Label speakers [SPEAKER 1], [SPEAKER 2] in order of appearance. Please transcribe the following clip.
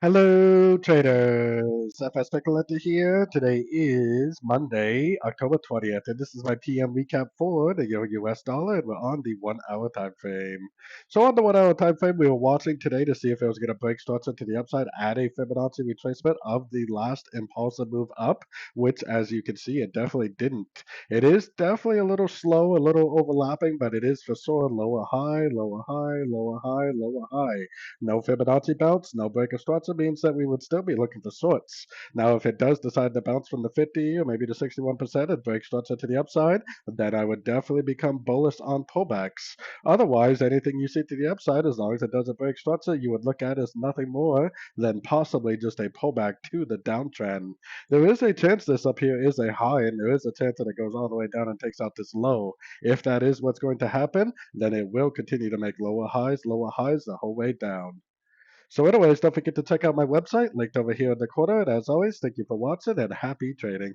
[SPEAKER 1] Hello, traders. FX Pip Collector here. Today is Monday, October 20th, and this is my PM recap for the Euro US dollar, and we're on the 1 hour time frame. So, on the 1 hour time frame, we were watching today to see if it was going to break structure to the upside at a Fibonacci retracement of the last impulsive move up, which, as you can see, it definitely didn't. It is definitely a little slow, a little overlapping, but it is for sure lower high, lower high, lower high, lower high. No Fibonacci bounce, no break of structure means that we would still be looking for shorts. Now, if it does decide to bounce from the 50 or maybe the 61% and break structure to the upside, then I would definitely become bullish on pullbacks. Otherwise, anything you see to the upside, as long as it doesn't break structure, you would look at as nothing more than possibly just a pullback to the downtrend. There is a chance this up here is a high, and there is a chance that it goes all the way down and takes out this low. If that is what's going to happen, then it will continue to make lower highs the whole way down. So anyways, don't forget to check out my website linked over here in the corner. And as always, thank you for watching and happy trading.